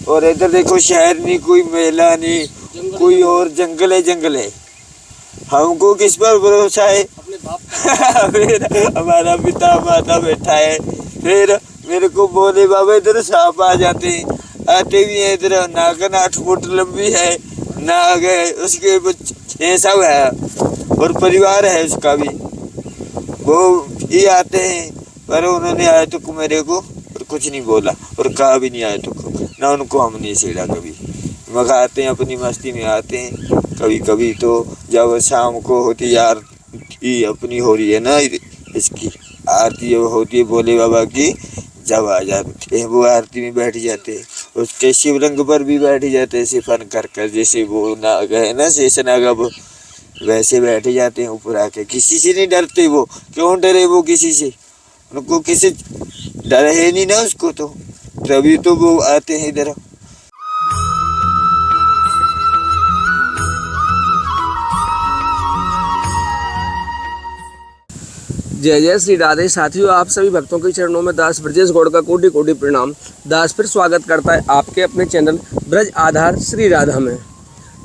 और इधर देखो शहर नहीं, कोई मेला नहीं, कोई और जंगल है। हमको किस पर भरोसा है? अपने बाप फिर हमारा पिता माता बैठा है। फिर मेरे को बोले बाबा इधर सांप आ जाते हैं, आते भी हैं। इधर नागन 8 फुट लंबी है, नाग है, उसके बच्चे सब है और परिवार है उसका भी, वो ही आते हैं। पर उन्होंने आए तो मेरे को और कुछ नहीं बोला और कहा भी नहीं आए तो ना उनको हमने छेड़ा कभी। मगर आते हैं अपनी मस्ती में आते हैं कभी कभी। तो जब शाम को होती आरती अपनी हो रही है ना, इसकी आरती जब होती है भोले बाबा की, जब आ जाते हैं वो आरती में बैठ जाते हैं, उसके शिवलिंग पर भी बैठ जाते हैं सिफन कर जैसे वो नाग है ना शेषनाग, अब वैसे बैठ जाते हैं ऊपर आके। किसी से नहीं डरते वो, क्यों डरे वो किसी से? उनको किसी डर है नहीं ना उसको, तो तभी तो वो आते हैं इधर। जय जय श्री राधे। साथियों, आप सभी भक्तों के चरणों में दास ब्रजेश गौड़ का कोटि कोटि प्रणाम। दास फिर स्वागत करता है आपके अपने चैनल ब्रज आधार श्री राधा में।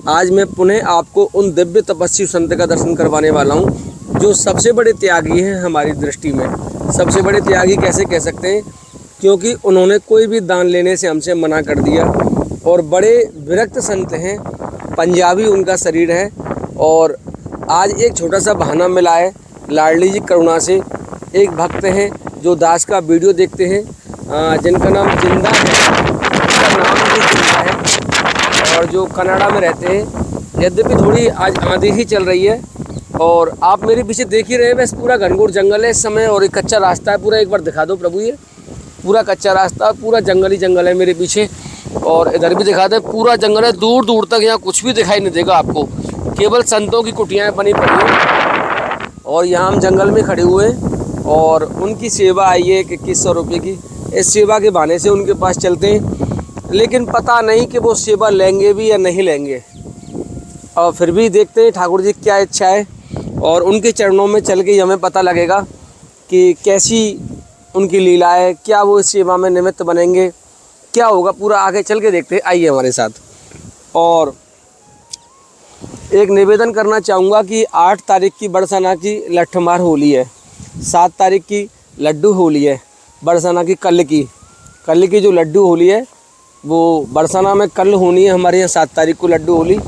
आज मैं पुनः आपको उन दिव्य तपस्वी संत का दर्शन करवाने वाला हूं जो सबसे बड़े त्यागी हैं हमारी दृष्टि में। सबसे बड़े त्यागी कैसे कह सकते हैं, क्योंकि उन्होंने कोई भी दान लेने से हमसे मना कर दिया और बड़े विरक्त संत हैं। पंजाबी उनका शरीर है और आज एक छोटा सा बहाना मिला है लाडली जी करुणा से। एक भक्त हैं जो दास का वीडियो देखते हैं, जिनका नाम जिंदा है, उनका नाम भी जिंदा है और जो कनाडा में रहते हैं। यद्यपि थोड़ी आज आंधी ही चल रही है और आप मेरे पीछे देख ही रहे हैं, बस पूरा घनघोर जंगल है इस समय और एक कच्चा रास्ता है पूरा। एक बार दिखा दो प्रभु, ये पूरा कच्चा रास्ता, पूरा जंगल ही जंगल है मेरे पीछे। और इधर भी दिखा दें, पूरा जंगल है, दूर दूर तक यहाँ कुछ भी दिखाई नहीं देगा आपको, केवल संतों की कुटियाँ बनी पड़ी हैं। और यहाँ हम जंगल में खड़े हुए हैं और उनकी सेवा आई है 2100 रुपये की। इस सेवा के बहाने से उनके पास चलते हैं, लेकिन पता नहीं कि वो सेवा लेंगे भी या नहीं लेंगे। और फिर भी देखते हैं ठाकुर जी क्या इच्छा है और उनके चरणों में चल के हमें पता लगेगा कि कैसी उनकी लीला है, क्या वो इस सेवा में निमित्त बनेंगे, क्या होगा पूरा आगे चल के देखते हैं। आइए हमारे साथ। और एक निवेदन करना चाहूँगा कि 8 तारीख की बरसाना की लठमार होली है, 7 तारीख की लड्डू होली है, बरसाना की कल की जो लड्डू होली है वो बरसाना में कल होनी है। हमारे यहाँ 7 तारीख को लड्डू होली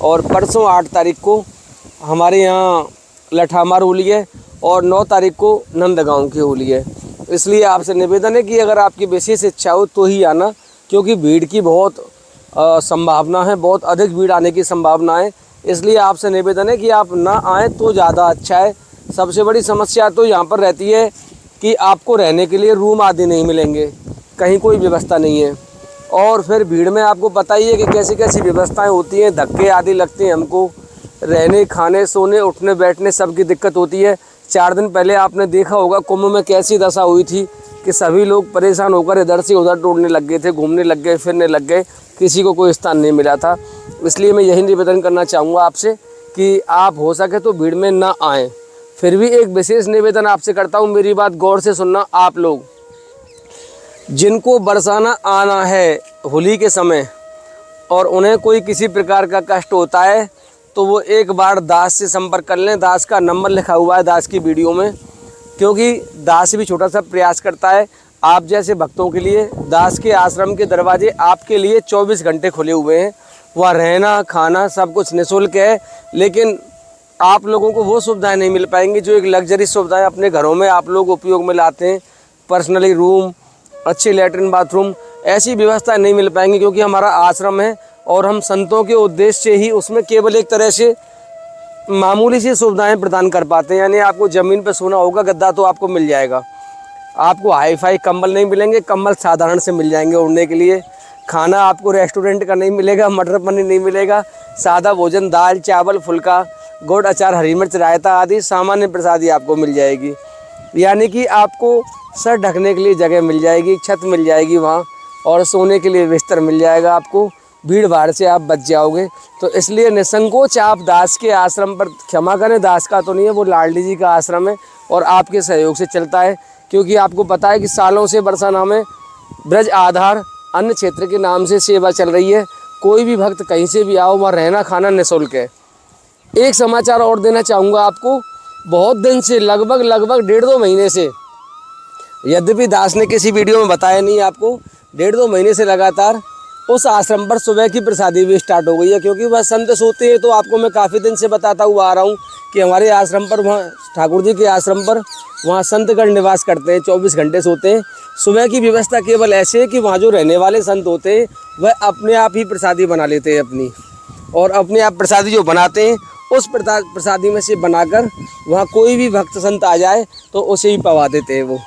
और परसों 8 तारीख को हमारे यहाँ लठामार होली है और 9 तारीख को नंदगांव की होली है। इसलिए आपसे निवेदन है कि अगर आपकी विशेष इच्छा हो तो ही आना, क्योंकि भीड़ की बहुत संभावना है, बहुत अधिक भीड़ आने की संभावना है। इसलिए आपसे निवेदन है कि आप ना आएँ तो ज़्यादा अच्छा है। सबसे बड़ी समस्या तो यहाँ पर रहती है कि आपको रहने के लिए रूम आदि नहीं मिलेंगे, कहीं कोई व्यवस्था नहीं है। और फिर भीड़ में आपको पता ही है कि कैसी कैसी व्यवस्थाएं होती हैं, धक्के आदि लगते हैं हमको, रहने खाने सोने उठने बैठने सब की दिक्कत होती है। 4 दिन पहले आपने देखा होगा कुंभ में कैसी दशा हुई थी कि सभी लोग परेशान होकर इधर से उधर दौड़ने लग गए थे, घूमने लग गए, फिरने लग गए, किसी को कोई स्थान नहीं मिला था। इसलिए मैं यही निवेदन करना चाहूँगा आपसे कि आप हो सके तो भीड़ में ना आएँ। फिर भी एक विशेष निवेदन आपसे करता हूँ, मेरी बात गौर से सुनना। आप लोग जिनको बरसाना आना है होली के समय और उन्हें कोई किसी प्रकार का कष्ट होता है तो वो एक बार दास से संपर्क कर लें। दास का नंबर लिखा हुआ है दास की वीडियो में, क्योंकि दास भी छोटा सा प्रयास करता है आप जैसे भक्तों के लिए। दास के आश्रम के दरवाजे आपके लिए 24 घंटे खुले हुए हैं। वहाँ रहना खाना सब कुछ निःशुल्क है, लेकिन आप लोगों को वो सुविधाएं नहीं मिल पाएंगी जो एक लग्जरी सुविधाएं अपने घरों में आप लोग उपयोग में लाते हैं। पर्सनली रूम, अच्छे लैट्रिन बाथरूम, ऐसी व्यवस्था नहीं मिल पाएंगी, क्योंकि हमारा आश्रम है और हम संतों के उद्देश्य से ही उसमें केवल एक तरह से मामूली सी सुविधाएं प्रदान कर पाते हैं। यानी आपको ज़मीन पर सोना होगा, गद्दा तो आपको मिल जाएगा, आपको हाई फाई कंबल नहीं मिलेंगे, कंबल साधारण से मिल जाएंगे ओढ़ने के लिए। खाना आपको रेस्टोरेंट का नहीं मिलेगा, मटर पनीर नहीं मिलेगा, सादा भोजन दाल चावल फुल्का गुड़ अचार हरी मिर्च रायता आदि सामान्य प्रसादी आपको मिल जाएगी। यानी कि आपको सर ढकने के लिए जगह मिल जाएगी, छत मिल जाएगी वहाँ, और सोने के लिए बिस्तर मिल जाएगा आपको। भीड़ भाड़ से आप बच जाओगे। तो इसलिए निसंकोच आप दास के आश्रम पर, क्षमा करें दास का तो नहीं है, वो लाडली जी का आश्रम है और आपके सहयोग से चलता है। क्योंकि आपको पता है कि सालों से बरसाना में ब्रज आधार अन्य क्षेत्र के नाम से सेवा चल रही है। कोई भी भक्त कहीं से भी आओ, वहाँ रहना खाना निःशुल्क है। एक समाचार और देना चाहूँगा आपको, बहुत दिन से लगभग 1.5-2 महीने से, यद्यपि दास ने किसी वीडियो में बताया नहीं आपको, 1.5-2 महीने से लगातार उस आश्रम पर सुबह की प्रसादी भी स्टार्ट हो गई है। क्योंकि वह संत सोते हैं, तो आपको मैं काफ़ी दिन से बताता हुआ आ रहा हूँ कि हमारे आश्रम पर, वहाँ ठाकुर जी के आश्रम पर, वहाँ संतगण निवास करते हैं, 24 घंटे सोते हैं। सुबह की व्यवस्था केवल ऐसे है कि वहाँ जो रहने वाले संत होते हैं वह अपने आप ही प्रसादी बना लेते हैं अपनी, और अपने आप प्रसादी जो बनाते हैं उस प्रसादी में से बनाकर वहाँ कोई भी भक्त संत आ जाए तो उसे ही पवा देते हैं वो।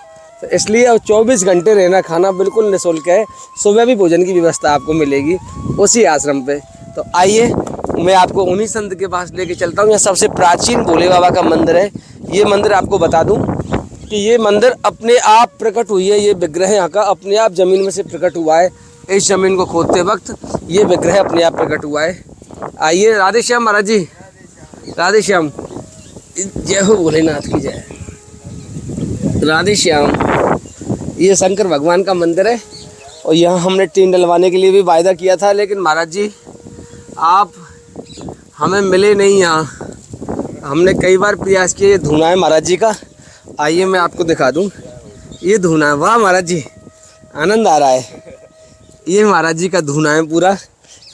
तो इसलिए अब 24 घंटे रहना खाना बिल्कुल निःशुल्क है। सुबह भी भोजन की व्यवस्था आपको मिलेगी उसी आश्रम पे। तो आइए मैं आपको उन्हीं संत के पास लेके चलता हूँ। यहाँ सबसे प्राचीन भोले बाबा का मंदिर है। ये मंदिर आपको बता दूँ कि ये मंदिर अपने आप प्रकट हुई है। ये विग्रह यहाँ का अपने आप ज़मीन में से प्रकट हुआ है। इस ज़मीन को खोदते वक्त ये विग्रह अपने आप प्रकट हुआ है। आइए, राधे श्याम महाराज जी, राधे श्याम, जय हो भोलेनाथ की जय, राधे श्याम। ये शंकर भगवान का मंदिर है और यहाँ हमने टीन डलवाने के लिए भी वायदा किया था, लेकिन महाराज जी आप हमें मिले नहीं यहाँ। हमने कई बार प्रयास किया। ये धूना है महाराज जी का, आइए मैं आपको दिखा दूँ। ये धूना है, वाह महाराज जी, आनंद आ रहा है। ये महाराज जी का धूना है पूरा,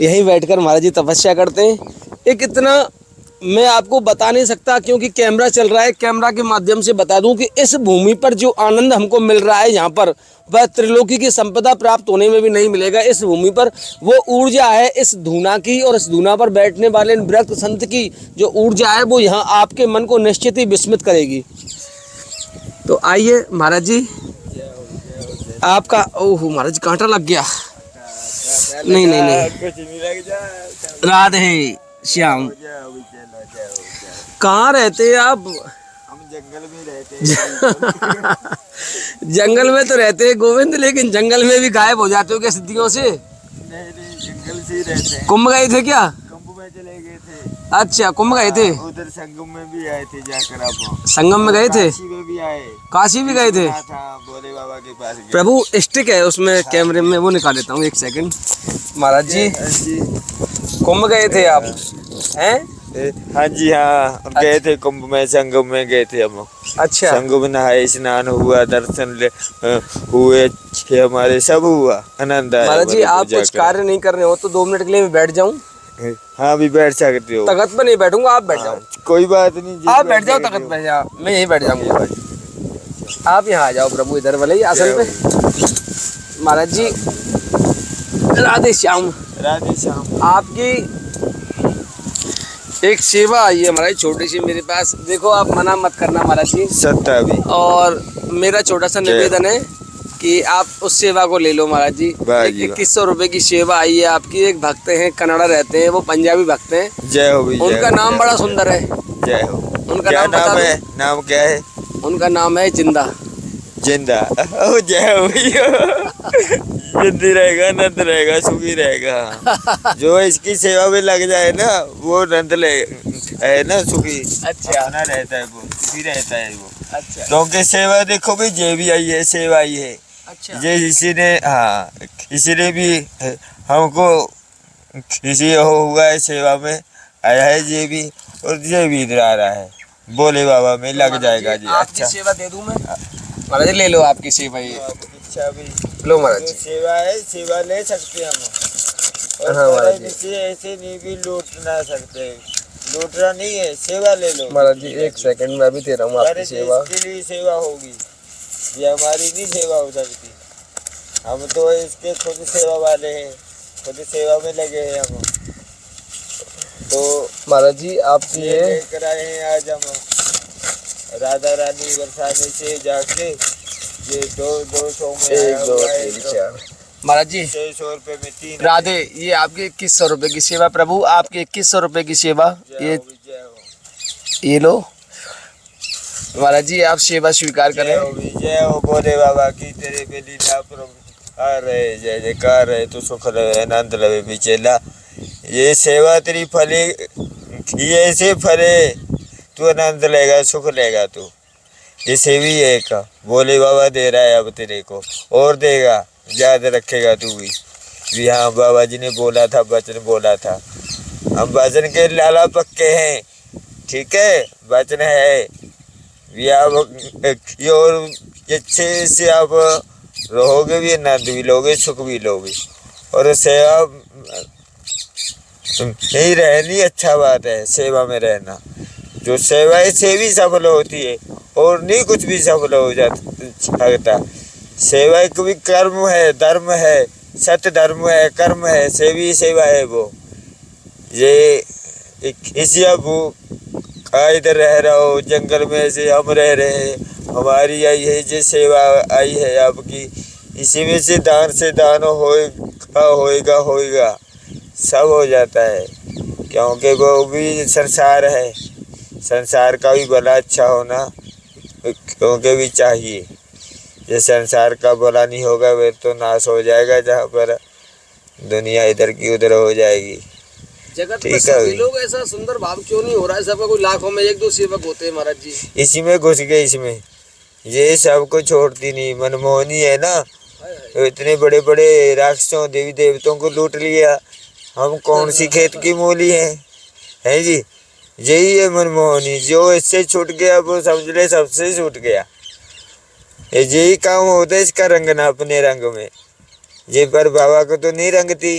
यहीं बैठकर महाराज जी तपस्या करते हैं। एक इतना मैं आपको बता नहीं सकता क्योंकि कैमरा चल रहा है। कैमरा के माध्यम से बता दूं कि इस भूमि पर जो आनंद हमको मिल रहा है यहाँ पर, वह त्रिलोकी की संपदा प्राप्त होने में भी नहीं मिलेगा। इस भूमि पर वो ऊर्जा है इस धूना की, और इस धूना पर बैठने वाले विरक्त संत की जो ऊर्जा है वो यहाँ आपके मन को निश्चित ही विस्मित करेगी। तो आइए महाराज जी, आपका, ओह महाराज कांटा लग गया। नहीं नहीं नहीं, कुछ नहीं लग जा। राधे श्याम। कहाँ रहते हैं आप? हम जंगल में रहते हैं। जंगल में तो रहते हैं गोविंद, लेकिन जंगल में भी गायब हो जाते हो क्या सिद्धियों से? नहीं, जंगल से ही रहते हैं। कुंभ गए थे क्या? कुंभ में चले गए थे। अच्छा, कुंभ गए थे। उधर संगम में भी आए थे जाकर। आप संगम में गए थे? काशी में भी आए। काशी भी गए थे? था भोले बाबा के पास गए। प्रभु स्टिक है उसमें, कैमरे में वो निकाल लेता हूँ, एक सेकंड। महाराज जी कुंभ गए थे आप हैं? हाँ जी, हाँ गए थे कुंभ में, संगम में गए थे हम। अच्छा, संगम नहाए, स्नान हुआ, दर्शन हुए, हमारे सब हुआ, आनंद आया। महाराज जी आप कुछ कार्य नहीं कर रहे हो तो 2 मिनट के लिए मैं बैठ जाऊँ? हाँ भी बैठ सकते हो। तख्त पे नहीं बैठूंगा, आप बैठ जाओ। कोई बात नहीं, आप बैठ जाओ तख्त पे, जाओ, मैं यहीं बैठ जाऊंगा। आप यहाँ आ जाओ प्रभु, इधर वाले आसन पे। महाराज जी राधे श्याम। राधे श्याम। आपकी एक सेवा आई है महाराज छोटी सी मेरे पास, देखो आप मना मत करना महाराज जी। सत्ता भी। और मेरा छोटा सा निवेदन है कि आप उस सेवा को ले लो महाराज जी। 2100 रुपए की सेवा आई है आपकी। एक भक्त हैं, कनाडा रहते हैं, वो पंजाबी भक्त हैं। जय हो भी। उनका नाम बड़ा सुंदर है। जय हो। उनका क्या नाम है? नाम क्या है? उनका नाम है जिंदा। जिंदा। ओ जय हो भैया। जिंदी रहेगा, नंद रहेगा, सुखी रहेगा। जो इसकी सेवा में लग जाए ना वो नंद ले है ना, सुखी। अच्छा, अपना रहता है, वो सुखी रहता है वो। अच्छा, क्योंकि सेवा देखो भी, ये भी आई है, सेवा आई है। अच्छा, ये इसी ने, हाँ इसी ने भी हमको किसी हुआ है सेवा में आया है, ये भी, और ये भी इधर आ रहा है भोले बाबा में लग जाएगा जी। आपकी अच्छा सेवा दे दूं मैं महाराज जी? ले लो आपकी सेवा, ये इच्छा भी लो महाराज जी। सेवा है, सेवा ले सकते हैं हम। और हाँ महाराज जी, इसे ऐसे नहीं भी लूट ना सकते, लूटना नहीं है, सेवा ले लो महाराज जी। एक सेकंड में अभी दे रहा हूँ आपकी सेवा। इसके लिए सेवा होगी, ये हमारी नहीं सेवा हो सकती। हम तो इसके खुद सेवा वाले हैं, खुद सेवा में लगे हैं हम। तो महाराज जी आप ये लेकर आए हैं आज हम राधा रानी बरसाने से जाके। ये 200 में 1 2 3 4 महाराज जी 600 रुपए में 3 राधे। ये आपकी 2100 रुपए की सेवा प्रभु, आपकी 2100 रुपए की सेवा। ये लो महाराज जी, आप सेवा स्वीकार करें। जय हो भोले बाबा की, तेरे पे लीला प्रभु आ रहे, जय जयकार रहे, तो सुख रहे, आनंद रहे बिचेला। ये सेवा तेरी फले, ये ऐसे फले, तू आनंद लेगा, सुख लेगा तू। ये सेवी है का भोले बाबा दे रहा है अब तेरे को, और देगा याद रखेगा तू भी हाँ बाबा जी ने बोला था, वचन बोला था। हम वचन के लाला पक्के हैं, ठीक है, वचन है भी आप और अच्छे से आप रहोगे भी, आनंद भी लोगे, सुख भी लोगे। और सेवा नहीं रहनी अच्छा बात है, सेवा में रहना। जो सेवा से भी सफल होती है और नहीं कुछ भी सफल हो जाता। सेवा एक भी कर्म है, धर्म है, सत्य धर्म है, कर्म है, सेवी सेवा है वो। ये इसी अब इधर रह रहा हो जंगल में से हम रह रहे हैं, हमारी आई है जो सेवा आई है आपकी, इसी में से दान होएगा होएगा सब हो जाता है। क्योंकि वो भी संसार है, संसार का भी भला अच्छा होना क्योंकि भी चाहिए। ये संसार का भला नहीं होगा वे तो नाश हो जाएगा, जहाँ पर दुनिया इधर की उधर हो जाएगी। जगत में सभी लोग ऐसा सुंदर भाव क्यों नहीं हो रहा है? सबका कोई लाखों में एक दो सेवक होते हैं महाराज जी। इसी में घुस गए, इसमें ये सबको छोड़ती नहीं, मनमोहनी है ना। तो इतने बड़े बड़े राक्षसों देवी देवताओं को लूट लिया, हम कौन सी खेत की मूली है जी। यही है मनमोहनी, जो इससे छूट गया वो समझ ले सबसे छूट गया। यही काम होता है इसका रंगना अपने रंग में। ये पर बाबा को तो नहीं रंगती,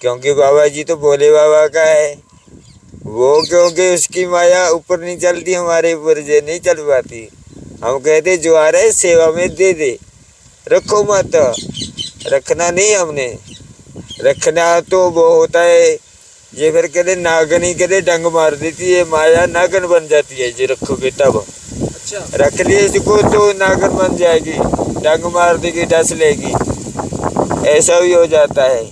क्योंकि बाबा जी तो भोले बाबा का है वो, क्योंकि उसकी माया ऊपर नहीं चलती, हमारे ऊपर जे नहीं चल पाती। हम कहते जो आ रहे सेवा में दे दे, रखो मत, रखना नहीं हमने, रखना तो वो होता है ये फिर कहते नागन ही कहते डंग मार देती है, माया नागन बन जाती है जी रखोगे तब। अच्छा, रख लिए इसको तो नागन बन जाएगी, डंग मार देगी, डस लेगी, ऐसा भी हो जाता है।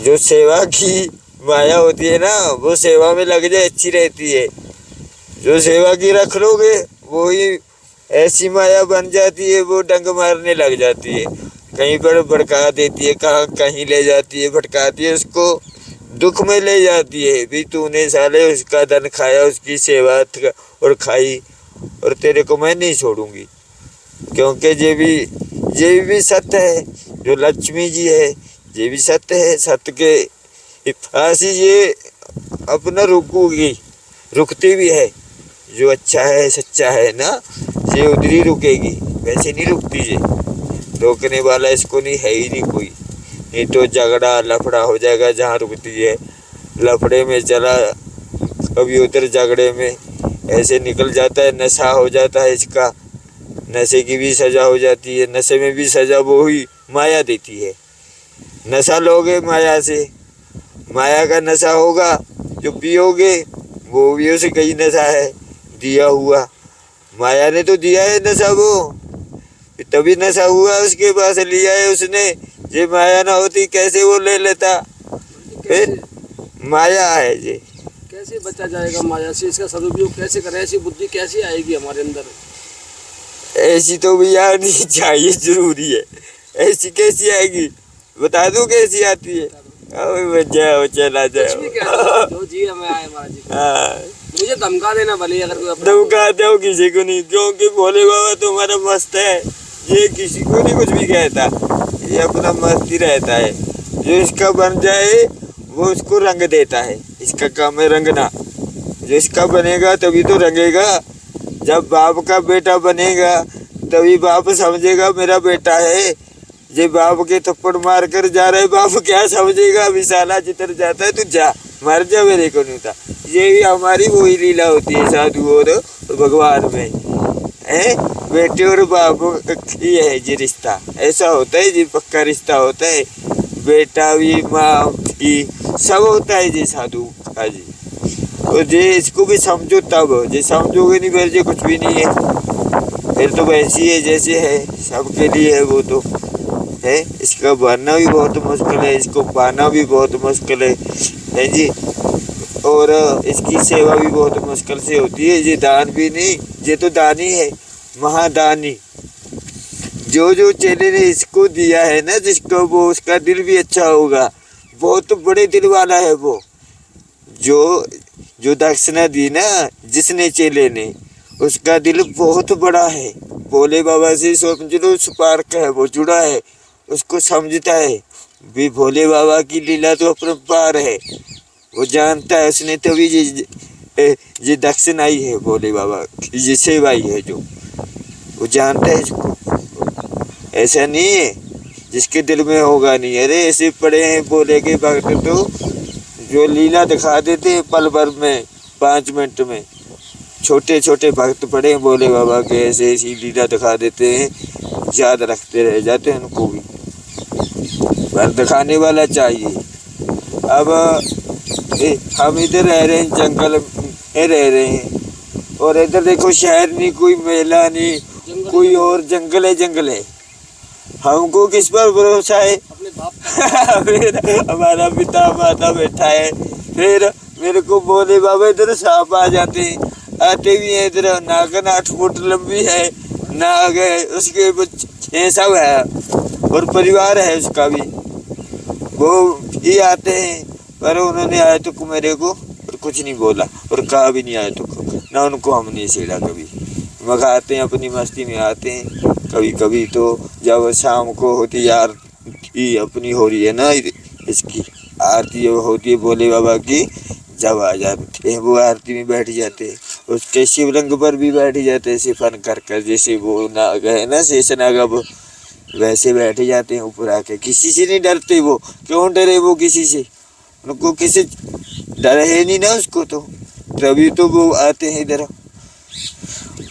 जो सेवा की माया होती है ना वो सेवा में लग जाए अच्छी रहती है। जो सेवा की रख लोगे वो ही ऐसी माया बन जाती है, वो डंग मारने लग जाती है, कहीं पर भड़का देती है, कहीं ले जाती है, भटकाती है, उसको दुख में ले जाती है। भी तूने साले उसका धन खाया, उसकी सेवा और खाई, और तेरे को मैं नहीं छोड़ूंगी। क्योंकि ये भी सत्य है, जो लक्ष्मी जी है ये भी सत्य है। सत्य के फांसी ये अपना रुकती भी है। जो अच्छा है सच्चा है ना, ये उधर ही रुकेगी, वैसे नहीं रुकती। ये रोकने वाला इसको नहीं है ही नहीं कोई, नहीं तो झगड़ा लफड़ा हो जाएगा। जहाँ रुकती है लफड़े में चला, कभी उधर झगड़े में ऐसे निकल जाता है, नशा हो जाता है इसका, नशे की भी सजा हो जाती है। नशे में भी सजा वो ही माया देती है। नशा लोगे माया से, माया का नशा होगा, जो पियोगे वो भी उसे कहीं नशा है दिया हुआ, माया ने तो दिया है नशा, वो तभी नशा हुआ, उसके पास लिया है उसने। ये माया ना होती कैसे वो ले लेता? फिर माया है ये। कैसे बचा जाएगा माया से? इसका सदुपयोग कैसे करें? ऐसी बुद्धि कैसे आएगी हमारे अंदर? ऐसी तो भैया नहीं चाहिए, जरूरी है। ऐसी कैसी आएगी बता दूं कैसी आती है? जाओ चला जाओ, जो जी हमें आए महाराज जी। मुझे धमका देना भले, अगर कोई धमका दो किसी को नहीं, क्योंकि भोले बाबा तुम्हारा मस्त है, ये किसी को नहीं कुछ भी कहता, ये अपना मस्त ही रहता है। जो इसका बन जाए वो उसको रंग देता है, इसका काम है रंगना। जो इसका बनेगा तभी तो रंगेगा। जब बाप का बेटा बनेगा तभी बाप समझेगा मेरा बेटा है। ये बाप के थप्पड़ मार कर जा रहे, बाप क्या समझेगा? विशाला जिधर जाता है तू जा, मर जा, मेरे को नहीं था। ये भी हमारी वही लीला होती है साधु और भगवान में है, बेटे और बाप ये है जी रिश्ता, ऐसा होता है जी, पक्का रिश्ता होता है। बेटा भी माँ भी सब होता है जी साधु का जी। तो जे इसको भी समझो, तब जे समझोगे नहीं फिर जे कुछ भी नहीं है, फिर तो वैसी है जैसे है, सबके लिए है वो तो है। इसका बनना भी बहुत मुश्किल है, इसको पाना भी बहुत मुश्किल है जी, और इसकी सेवा भी बहुत मुश्किल से होती है। ये दान भी नहीं, ये तो दानी है, महादानी। जो चेले ने इसको दिया है ना जिसको, वो उसका दिल भी अच्छा होगा, बहुत बड़े दिल वाला है वो। जो दक्षिणा दी ना जिसने चेले ने, उसका दिल बहुत बड़ा है, भोले बाबा से समझ लो संपर्क है, वो जुड़ा है, उसको समझता है भी भोले बाबा की लीला तो अपरंपार है, वो जानता है, उसने तभी ये दक्षिण आई है भोले बाबा की, ये सेवाई है जो, वो जानता है इसको। ऐसा नहीं है जिसके दिल में होगा नहीं। अरे ऐसे पड़े हैं भोले के भक्त तो जो लीला दिखा देते हैं पल भर में, 5 मिनट में। छोटे छोटे भक्त पड़े हैं भोले बाबा के, ऐसे ऐसी लीला दिखा देते हैं, याद रखते रह जाते हैं उनको भी। पर दिखाने वाला चाहिए। अब हम इधर रह रहे हैं, जंगल में रह रहे हैं, और इधर देखो शहर नहीं, कोई मेला नहीं, कोई और जंगल है, जंगल है। हमको किस पर भरोसा है? अपने बाप फिर हमारा पिता माता बैठा है, फिर मेरे को भोले बाबा इधर सांप आ जाते हैं, आते भी हैं इधर। नागन 8 फुट लंबी है, नाग है, उसके बच्चे सब है, और परिवार है उसका भी, वो ही आते हैं। पर उन्होंने आए तो मेरे को और कुछ नहीं बोला, और कहा भी नहीं आए तो ना उनको हमने छेड़ा कभी। मगाते हैं, अपनी मस्ती में आते हैं। कभी कभी तो जब शाम को होती आरती अपनी हो रही है ना, इसकी आरती होती है भोले बाबा की, जब आ जाते हैं वो आरती में बैठ जाते हैं, उसके शिवलिंग पर भी बैठ जाते हैं सिफन कर कर, जैसे वो नाग है ना शेषनाग, अब वैसे बैठ जाते हैं ऊपर आके। किसी से नहीं डरते वो, क्यों डरे वो किसी से? उनको किसी डर है नहीं ना उसको, तो तभी तो वो आते हैं इधर।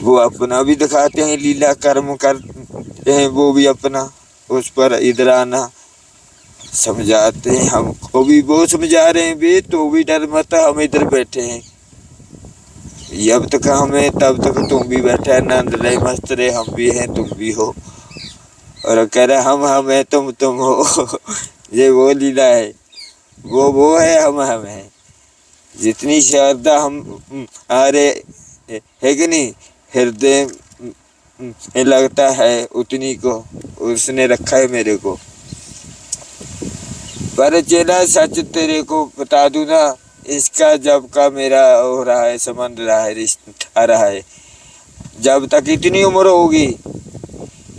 वो अपना भी दिखाते हैं, लीला कर्म करते हैं वो भी अपना, उस पर इधर आना समझाते हैं हमको भी, वो समझा रहे हैं भी, तो भी डर मत, हम इधर बैठे हैं। जब तक हमें तब तक तुम भी बैठे हैं, नंद रहे मस्त रहे, हम भी हैं तुम भी हो, और कह रहे हम हैं तुम हो। ये वो लीला है, वो है, हम हैं। जितनी श्रद्धा हम अरे है कि नहीं हृदय में लगता है, उतनी को उसने रखा है मेरे को। पर चेला सच तेरे को बता दूं ना, इसका जब का मेरा हो रहा है, संबंध रहा है, रिश्ता आ रहा है, जब तक इतनी उम्र होगी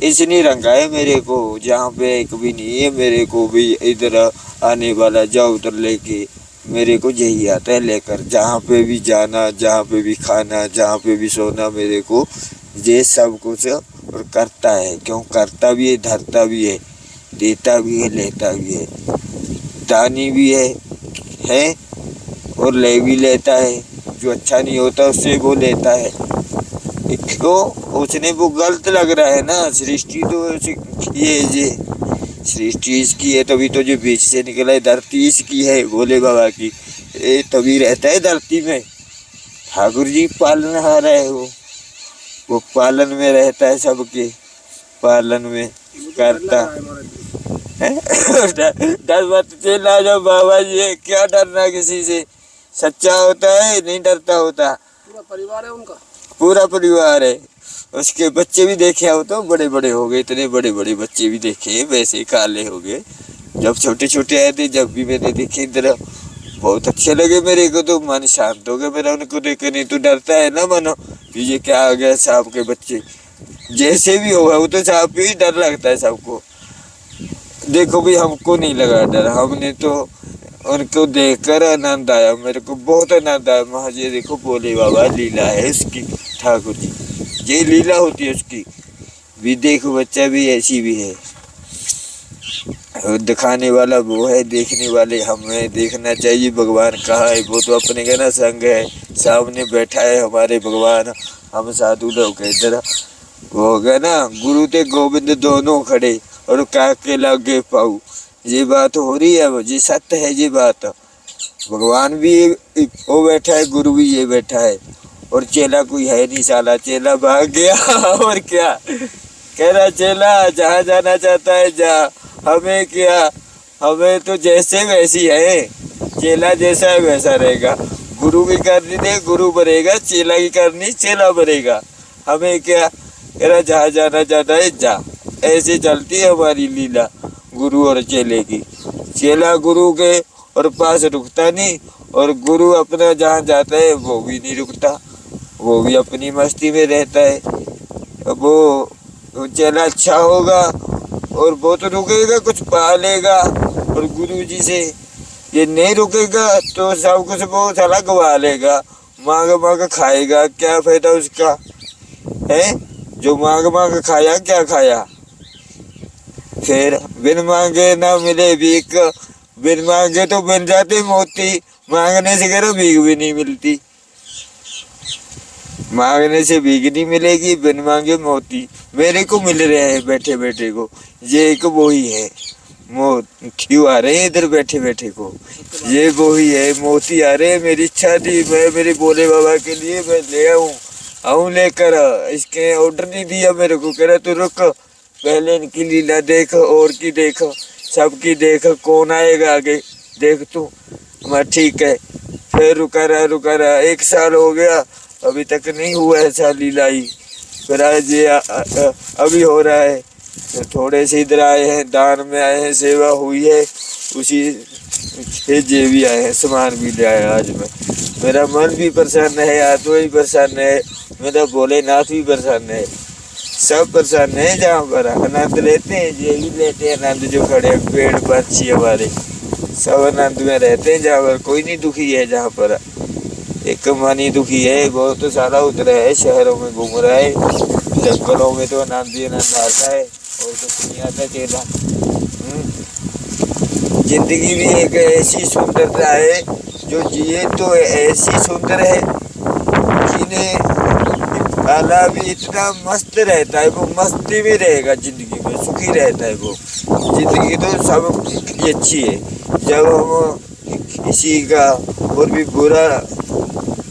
इसने रंगा है मेरे को। जहाँ पे एक भी नहीं है मेरे को भी इधर आने वाला, जाओ उधर लेके, मेरे को यही आता है लेकर। जहाँ पे भी जाना, जहाँ पे भी खाना, जहाँ पे भी सोना, मेरे को ये सब कुछ और करता है। क्यों करता भी है, धरता भी है, देता भी है, लेता भी है, दानी भी है और ले भी लेता है। जो अच्छा नहीं होता उससे वो लेता है। क्यों? उसने वो गलत लग रहा है ना, सृष्टि तो ये सृष्टि इसकी है, तभी तो जो बीच से निकला है, धरती इसकी है भोले बाबा की, ये तभी रहता है धरती में। ठाकुर जी पालनहार है, वो पालन में रहता है, सबके पालन में करता है। डर मत चला जाओ बाबा जी, क्या डरना किसी से, सच्चा होता है, नहीं डरता होता। पूरा परिवार है उनका, पूरा परिवार है। उसके बच्चे भी देखे हो तो बड़े बड़े हो गए, इतने बड़े बड़े बच्चे भी देखे, वैसे ही काले हो गए। जब छोटे छोटे आए थे, जब भी मैंने देखे इधर, बहुत अच्छे लगे मेरे को, तो मन शांत हो गया मेरा उनको देख कर। नहीं तो डरता है ना मनो कि ये क्या आ गया, सांप के बच्चे जैसे भी हो, वो तो सांप ही डर लगता है सबको। देखो भी हमको नहीं लगा डर, हमने तो उनको देखकर आनंद आया, मेरे को बहुत आनंद आया। वहाँ ये देखो भोले बाबा लीला है उसकी, ठाकुर जी ये लीला होती है उसकी भी। देखो बच्चा भी ऐसी भी है, दिखाने वाला वो है, देखने वाले हमें। देखना चाहिए भगवान कहाँ है, वो तो अपने का ना संग है, सामने बैठा है हमारे भगवान। हम साधु लोग इधर हो गए ना, गुरु ते गोविंद दोनों खड़े और काके लगे पाऊ, ये बात हो रही है, ये सत्य है ये बात। भगवान भी वो बैठा है, गुरु भी ये बैठा है, और चेला कोई है नहीं, साला चेला भाग गया। और क्या कह रहा चेला, जहाँ जाना चाहता है जा, हमें क्या, हमें तो जैसे वैसी है, चेला जैसा है वैसा रहेगा। गुरु की करनी दे गुरु बनेगा, चेला की करनी चेला बनेगा, हमें क्या। कह रहा जहाँ जाना चाहता है जा। ऐसे चलती है हमारी लीला गुरु और चेले की। चेला गुरु के और पास रुकता नहीं, और गुरु अपना जहाँ जाता है वो भी नहीं रुकता, वो भी अपनी मस्ती में रहता है। वो चेला अच्छा होगा और वो तो रुकेगा कुछ पा लेगा, और गुरुजी से ये नहीं रुकेगा तो सब कुछ वो साला गवा लेगा, मांग मांग खाएगा, क्या फायदा उसका है। जो मांग मांग खाया क्या खाया। फिर बिन मांगे ना मिले भीख, बिन मांगे तो बन जाते मोती, मांगने से करो भीख भी नहीं मिलती। मांगने से भीख नहीं मिलेगी, बिन मांगे मोती। मेरे को मिल रहे हैं बैठे बैठे को, ये एक वो ही है मोती आ रहे हैं इधर बैठे बैठे को, ये वो ही है मोती आ रहे हैं। मेरी इच्छा थी मैं मेरे भोले बाबा के लिए मैं ले आऊँ लेकर, इसके ऑर्डर नहीं दिया मेरे को, कह रहा तू रुक पहले इनकी लीला देख, और की देख, सबकी देख, कौन आएगा आगे देख तू। मैं ठीक है। फिर रुका रहा 1 साल हो गया, अभी तक नहीं हुआ ऐसा लीला ही। फिर आज ये अभी हो रहा है। तो थोड़े से इधर आए हैं, दान में आए हैं, सेवा हुई है, उसी से जे भी आए हैं, सामान भी ले आए आज मैं। मेरा मन भी प्रसन्न है, आत्मा भी प्रसन्न है, मेरा भोलेनाथ भी प्रसन्न है, सब प्रसन्न है। जहाँ पर आनंद लेते हैं, ये भी लेते हैं आनंद, जो खड़े पेड़ पंछी हमारे सब आनंद में रहते हैं। जहाँ पर कोई नहीं दुखी है, जहाँ पर एक मन ही दुखी है, बहुत तो सारा उतरा है, शहरों में घूम रहा है, जंगलों में तो आनंद ही आनंद आता है, और तो नहीं आता केला। जिंदगी भी एक ऐसी सुंदरता है, जो जिए तो ऐसी सुंदर है, जिन्हें काला भी इतना मस्त रहता है, वो मस्ती में रहेगा जिंदगी में, सुखी रहता है वो। जिंदगी तो सब की अच्छी है, जब हम किसी का और भी बुरा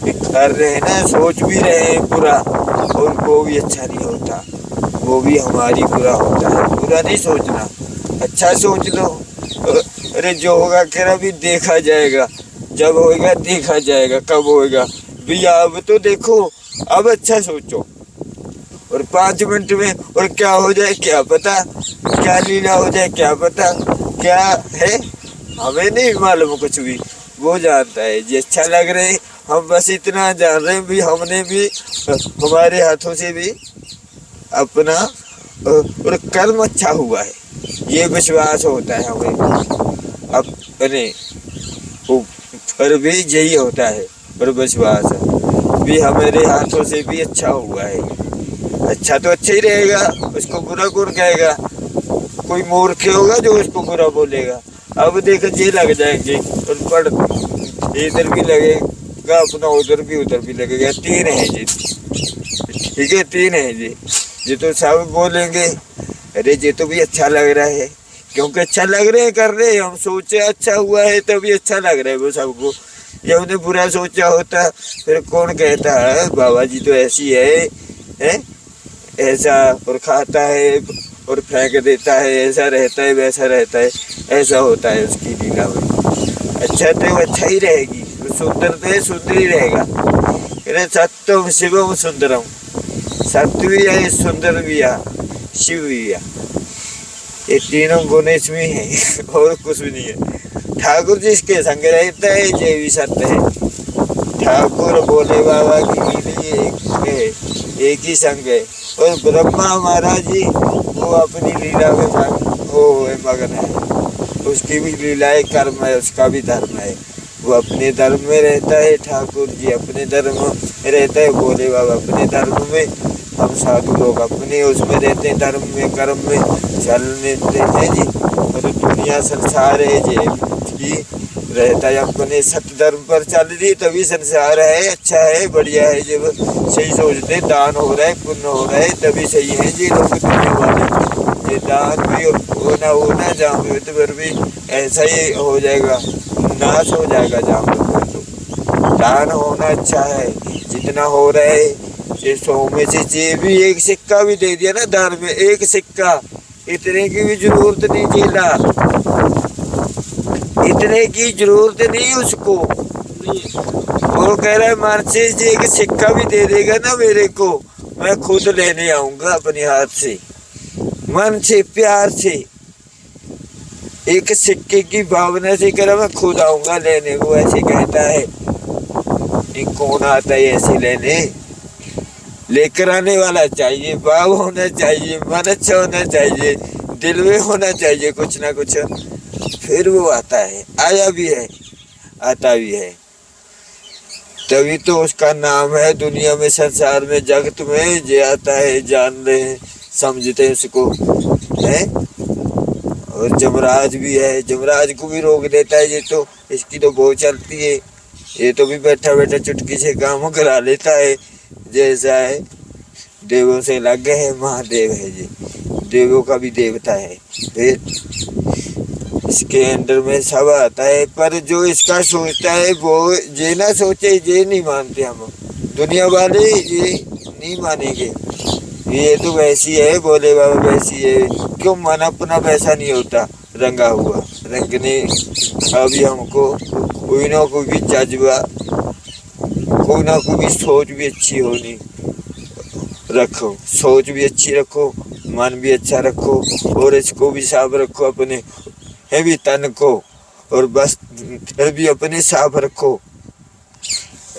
कर रहे हैं ना, सोच भी रहे हैं बुरा, और वो भी अच्छा नहीं होता, वो भी हमारी बुरा होता है। बुरा नहीं सोचना, अच्छा सोच लो। अरे जो होगा कह भी देखा जाएगा, जब होएगा देखा जाएगा, कब होएगा भैया, अब तो देखो, अब अच्छा सोचो। और 5 मिनट में और क्या हो जाए क्या पता, क्या लीला हो जाए क्या पता, क्या है हमें नहीं मालूम कुछ भी, वो जानता है। जो अच्छा लग रहे हैं, हम बस इतना जान रहे हैं भी, हमने भी हमारे हाथों से भी अपना और कर्म अच्छा हुआ है, ये विश्वास होता है हमें अपने पर भी यही होता है, और विश्वास भी हमारे हाथों से भी अच्छा हुआ है। अच्छा तो अच्छा ही रहेगा, उसको बुरा कौन कहेगा। कोई मूर्ख होगा जो उसको बुरा बोलेगा। अब देखो ये लग जाएंगे, और पढ़ इधर भी लगेगा अपना, उधर भी लगेगा। 3 है जी, ठीक है, 3 है जी। ये तो सब बोलेंगे अरे ये तो भी अच्छा लग रहा है, क्योंकि अच्छा लग रहे हैं कर रहे हैं, हम सोचे अच्छा हुआ है तभी अच्छा लग रहा है वो सबको। जब उन्हें बुरा सोचा होता फिर कौन कहता है बाबा जी तो ऐसी है ऐसा, और खाता है और फेंक देता है, ऐसा रहता है वैसा रहता है, ऐसा होता है उसकी लीला में। अच्छा तो अच्छा ही रहेगी, सुंदर तो सुंदर ही रहेगा। अरे सत्यम शिवम सुंदरम, सत्य भी है, सुंदर भी है, शिव भी है, ये तीनों गुण इसमें है, और कुछ भी नहीं है। ठाकुर जी इसके संग रहता है, ये भी सत्य है। ठाकुर भोले बाबा की लिए एक ही संग है, और ब्रह्मा महाराज जी वो अपनी लीला में मगन है, उसकी भी लीला है, कर्म है, उसका भी धर्म है, वो अपने धर्म में रहता है। ठाकुर जी अपने धर्म में रहता है, भोले बाबा अपने धर्म में, हम साधु लोग अपने उसमें रहते हैं, धर्म में कर्म में चलने हैं जी। और दुनिया संसार है जी रहता है अपने सत्य धर्म पर चल रही, तभी संसार है, अच्छा है, बढ़िया है। जब सही सोचते दान हो रहा है, पुण्य हो रहा है, तभी सही है जी। लोग दुनिया वाले ये दान भी होना जहाँ पर भी ऐसा ही हो जाएगा, नाश हो जाएगा जहाँ पर। तो दान होना अच्छा है, जितना हो रहा है ये 100 में से जे भी 1 सिक्का भी दे दिया ना दान में, 1 सिक्का, इतने की भी जरूरत नहीं जेला, इतने की जरूरत नहीं उसको। वो कह रहा है मान से 1 सिक्का भी दे देगा ना मेरे को, मैं खुद लेने आऊंगा अपने हाथ से, मन से प्यार से, 1 सिक्के की भावना से कह रहा मैं खुद आऊंगा लेने को, ऐसे कहता है। कौन आता है ऐसे लेने, लेकर आने वाला चाहिए, भाव होना चाहिए, मन अच्छा होना चाहिए, दिल में होना चाहिए कुछ ना कुछ, फिर वो आता है, आया भी है, आता भी है। तभी तो उसका नाम है दुनिया में, संसार में, जगत में, जे आता है, जान रहे हैं, समझते हैं उसको है। और जमराज भी है, जमराज को भी रोक देता है ये तो, इसकी तो बहुत चलती है। ये तो भी बैठा बैठा चुटकी से काम करा लेता है, जैसा है। देवों से अलग है, महादेव है ये, देवों का भी देवता है। फिर इसके अंदर में सब आता है, पर जो इसका सोचता है वो ये ना सोचे, ये नहीं मानते हम दुनिया वाले, ये नहीं मानेंगे। ये तो वैसी है, बोले बाबा वैसी है। क्यों? मन अपना वैसा नहीं होता रंगा हुआ, रंगने अभी हमको कोई ना कोई भी जज्बा, कोई ना कोई भी सोच भी अच्छी होनी रखो, सोच भी अच्छी रखो, मन भी अच्छा रखो, और इसको भी साफ रखो, अपने है भी तन को, और बस फिर भी अपने साफ रखो।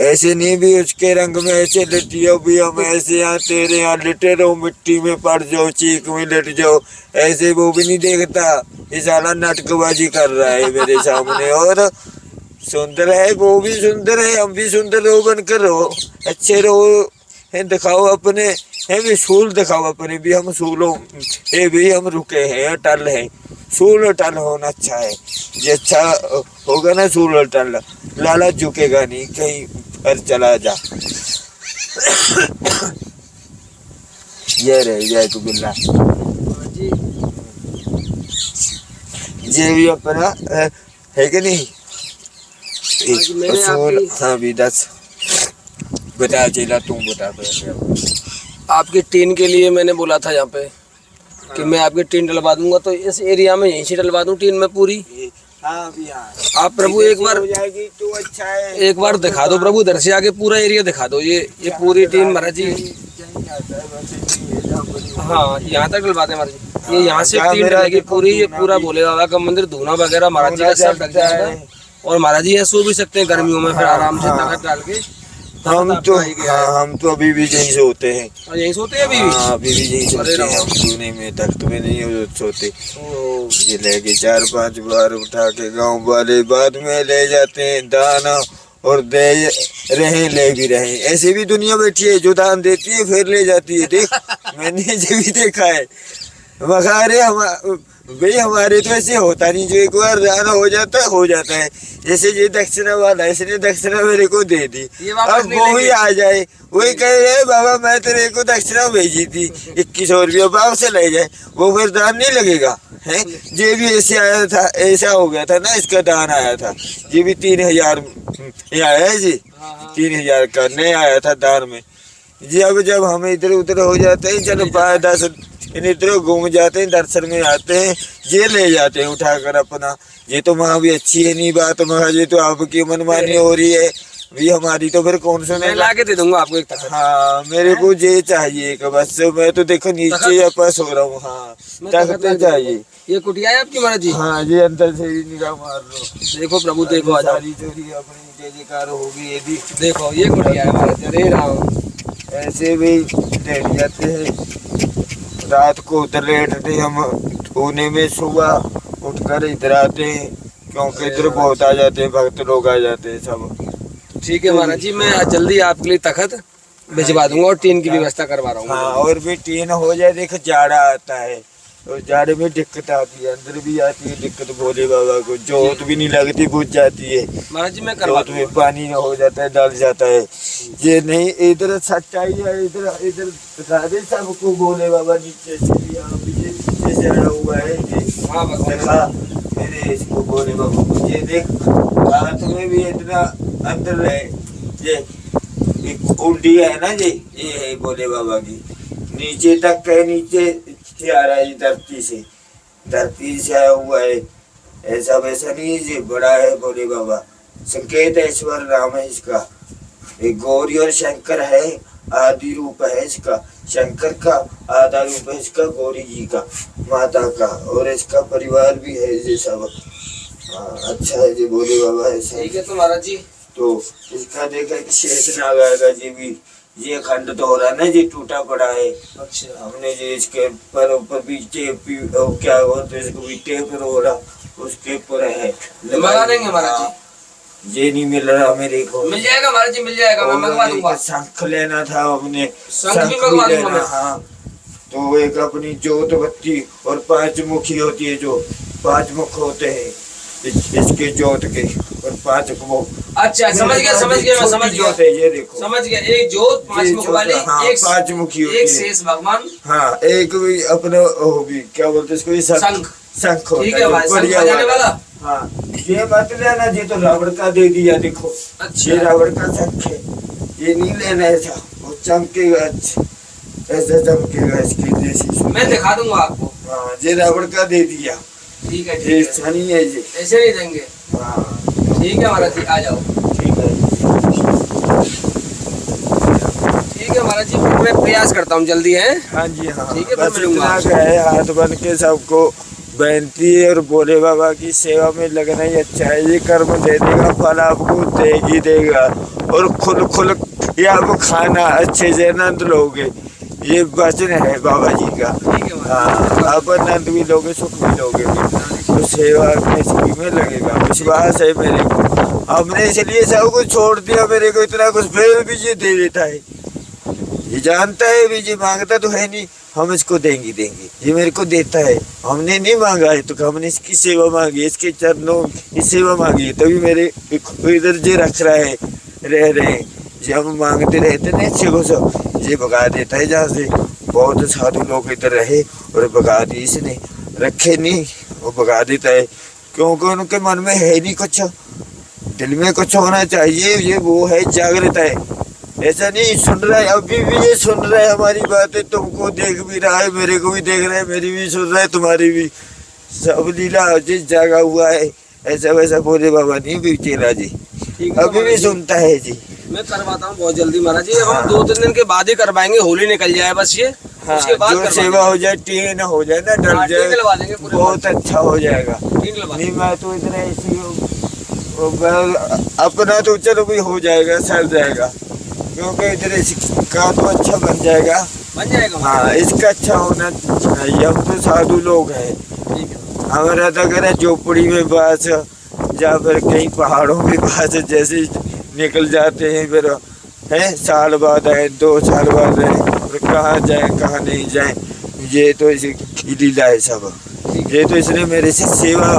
ऐसे नहीं भी उसके रंग में ऐसे लिटियो भी हम ऐसे यहाँ तेरे यहाँ लिटे रहो, मिट्टी में पड़ जाओ, चीख में लिट जाओ, ऐसे वो भी नहीं देखता। ये साला नाटकबाजी कर रहा है मेरे सामने, और सुंदर है, वो भी सुंदर है, हम भी सुंदर रहो, बनकर रहो, अच्छे रहो, है दिखाओ अपने, है भी सूल दिखाओ अपने भी, हम सूलों ये भी हम रुके हैं, टल है। सूल टल होना अच्छा है, ये अच्छा होगा ना सूल टल, लाला झुकेगा नहीं कहीं पर चला जा। ये रह जाए तो बिल्ला ये भी अपना है कि नहीं। सूल हाँ भी 10 बता चला, तुम बता पहले। आपकी टीन के लिए मैंने बोला था यहाँ पे कि मैं आपकी टीन डलवा दूंगा, तो इस एरिया में यहीं से डलवा दूं टीन में पूरी। हाँ भी हाँ। आप प्रभु एक बार हो जाएगी तो अच्छा है, एक बार दिखा दो प्रभु, इधर से आगे पूरा एरिया दिखा दो। ये पूरी टीन महाराज जी, हाँ यहाँ तक डलवाते हैं महाराज जी। ये यहाँ से टीन डलेगी पूरी, ये पूरा भोले बाबा का मंदिर, धूना वगैरह महाराज जी का सब ढक जाएगा। और महाराज जी यहाँ सो भी सकते हैं गर्मियों में, फिर आराम से तखत डाल के। हम तो अभी भी यहीं सोते हैं। और यहीं सोते हैं अभी भी? हाँ अभी भी यहीं सोते हैं हम, पुणे में, तख्त में नहीं सोते। ये लेके 4-5 बार उठा के गांव वाले बाद में ले जाते हैं दाना, और दे रहे ले भी रहे। ऐसे भी दुनिया बैठी है जो दान देती है फिर ले जाती है, देख मैंने ये भी देखा है। मखारे भाई हमारे तो ऐसे होता नहीं, जो एक बार दाना हो जाता है। जैसे ये दक्षिणा वाला, इसने दक्षिणा मेरे को दे दी, अब वो ही आ जाए, वही कह रहे बाबा मैं तेरे को दक्षिणा भेजी थी 2100 रुपया, वापस से ले जाए, वो फिर दान नहीं लगेगा है। ये भी ऐसे आया था, ऐसा हो गया था ना, इसका दान आया था, ये भी 3000 आया है जी, 3000 करने आया था दान में जी। अब जब हम इधर उधर हो जाते हैं, चलो 5-10 इधर घूम जाते हैं, दर्शन में आते हैं, ये ले जाते हैं उठाकर अपना। ये तो वहाँ भी अच्छी है नहीं बात, मगर ये तो आपकी मनमानी हो रही है भी, हमारी तो फिर कौन सा मैं ला के दे दूंगा आपको एक तखत। हाँ मेरे को ये चाहिए कि बस, मैं तो देखो नीचे या पास हो रहा हूँ। हाँ तखत चाहिए। ये कुटिया है आपकी महाराज जी? हाँ ये अंदर से ही निगाह मार लो, देखो प्रभु देखो, आज सारी चोरी अपनी जय जयकार होगी। ये भी देखो ये कुटिया है महाराज। अरे राम, ऐसे भी लेट जाते हैं, रात को उधर लेटते हम, धोने में सुबह उठकर इधर आते हैं, क्योंकि इधर बहुत आ जाते हैं भक्त लोग, आ जाते हैं सब। ठीक है महाराज जी, मैं आज जल्दी आपके लिए तखत भिजवा दूंगा और टीन की व्यवस्था करवा रहा हूँ। हाँ और भी टीन हो जाए, देखो जाड़ा आता है, और जाड़े में दिक्कत आती है, अंदर भी आती है दिक्कत भोले बाबा को, जोत भी नहीं लगती, बुझ जाती है महाराज जी। मैं करवा में पानी हो जाता है, डल जाता है। ये नहीं इधर सच्चाई है, इधर बता दे सबको भोले बाबा नीचे से, यहाँ भी ये नीचे से अड़ा हुआ है ये। हाँ देखा मेरे इसको भोले बाबा को, ये देख हाथ में भी इतना अंदर है, ये एक उल्टी है ना, ये है भोले बाबा की, नीचे तक है, नीचे से आ रहा है, धरती से आया हुआ है, ऐसा वैसा नहीं है, ये बड़ा है भोले बाबा, संकेत ऐश्वर नाम है इसका। एक गौरी और शंकर है, आदि रूप है इसका, शंकर का आधा रूप है इसका, गौरी जी का, माता का, और इसका परिवार भी है ये सब। अच्छा है जी भोले बाबा है। ठीक है तो महाराज जी, तो इसका देखा शेष नाग आएगा, ये भी ये खंड तो हो रहा है ना, ये टूटा पड़ा है। अच्छा हमने जो इसके पर ऊपर भी टेप क्या बोलते हैं इसको भी टेप रोड़ा उसके ऊपर है मंगा देंगे महाराज जी। ये नहीं मिल रहा मेरे को। मिल जाएगा महाराज जी, मिल जाएगा, मैं मंगवा दूंगा। शंख लेना था हमने, शंख भी मंगवा दूंगा मैं। हाँ तो एक अपनी जोत बत्ती और 5 मुखी होती है, जो 5 मुख होते हैं इसके जोत के, और 5 मुख। अच्छा समझ गया मैं समझ गया। जोत है ये देखो, समझ गया, एक जोत 5 मुख वाली, हाँ, एक 5 मुखी होती है, एक शेष भगवान, हाँ एक भी अपना वो भी क्या बोलते इसको, शंख। शंख ठीक है भाई, शंख बजाने वाला। हाँ ये मत लेना, ये तो रावण का दे दिया देखो। अच्छा ये रावण का शंख है, ये नहीं लेना ऐसा, वो चमकेगा ऐसा चमकेगा इसके जैसी। मैं दिखा दूंगा आपको। हाँ ये रावण का दे दिया, ठीक है ये ठीक है, सनी है ये। ऐसे नहीं देंगे। हाँ ठीक है महाराज जी, आ जाओ। ठीक है। ठीक है महाराज जी, फिर मैं प्रयास करता हूँ जल्दी है। हाँ जी हाँ, ठीक है, बस फिर मिलूंगा इतना है, हाथ बन के सबको बेनती है, और भोले बाबा की सेवा में लगना ही अच्छा है। ये कर्म दे देगा, फल आपको देगी देगा, और खुल खुल ये आपको खाना अच्छे से आनंद लोगे, ये वचन है बाबा जी का। ठीक है हाँ आप आनंद भी लोगे, सुख भी लोगे, तो सेवा में सभी में लगेगा। विश्वास है मेरे को, हमने इसलिए सब कुछ छोड़ दिया, मेरे को इतना कुछ फिर भी ये दे देता है। ये जानता है भी, ये मांगता तो है नहीं, हम इसको देंगे, ये मेरे को देता है। हमने नहीं मांगा है तो हमने इसकी सेवा मांगी, इसके चरणों की सेवा मांगी, तभी मेरे इधर जे रख रहा है, रह रहे। जो हम मांगते रहते ना अच्छे को, सब ये भगा देता है जहाँ से। बहुत साधु लोग इधर रहे और भगा दी इसने, रखे नहीं, वो भगा देता है, क्योंकि उनके मन में है नहीं कुछ, दिल में कुछ होना चाहिए, ये वो है जागृत है। ऐसा नहीं सुन रहा है, अभी भी ये सुन रहा है हमारी बातें, तुमको देख भी रहा है, मेरे को भी देख रहा है, मेरी भी सुन रहा है, तुम्हारी भी, सब लीला जिस जागा हुआ है। ऐसा वैसा भोले बाबा नहीं भी चेला जी, अभी भी सुनता है जी। मैं करवाता हूँ बहुत जल्दी महाराज जी, हम 2-3 दिन के बाद ही करवाएंगे, होली निकल जाए बस ये। हाँ, उसके बाद जो सेवा हो जाए, टीन हो जाए ना, डर हाँ, टीन जाए, लगवा देंगे पूरे, बहुत अच्छा हो जाएगा। टीन लगवा नहीं मैं तो इतना ऐसी अपना तो चलो भी हो जाएगा, सर जाएगा, क्योंकि इधर इसका तो अच्छा बन जाएगा। बन जाएगा। हाँ इसका अच्छा होना चाहिए। हम तो साधु लोग हैं, ठीक है। हमारा तो अगर झोपड़ी में बास या फिर कहीं पहाड़ों में बास जैसे निकल जाते हैं, फिर है साल बाद है, 2 साल बाद है, और कहाँ जाए कहाँ नहीं जाए, ये तो इसकी लीला है सब। ये तो इसने मेरे से सेवा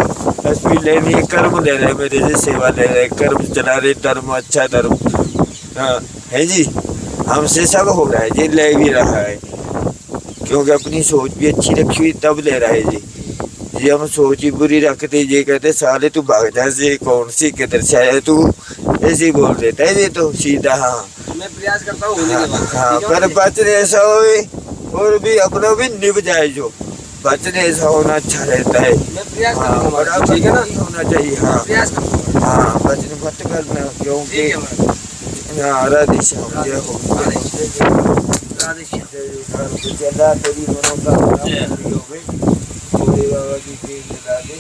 भी लेनी है, कर्म ले रहे, मेरे से सेवा ले रहे, कर्म चला रहे, धर्म अच्छा धर्म। हाँ है जी, हमसे सब हो रहा है, ये ले भी रहा है, क्योंकि अपनी सोच भी अच्छी रखी हुई तब ले रहा है जी। ये हम सोच ही बुरी रखते, ये कहते साले तू भाग जा से, कौन सी किधर से आया तू, ऐसे ही बोल देता है ये तो सीधा। हाँ मैं प्रयास करता हूँ होली के बाद। हाँ पर वचन ऐसा होए और भी अपना भी निभ जाए, जो वचन ऐसा होना अच्छा रहता है। मैं प्रयास हाँ, करूँगा बड़ा महाराज, ठीक है ना, होना चाहिए। हाँ प्रयास करूँगा। हाँ वचन मत करना, क्योंकि ठीक है महाराज। हाँ राधे श्याम जय हो। राधे श्याम। चला तेरी मनोकामना पूरी हो गई, भोले बाबा की जय राधे।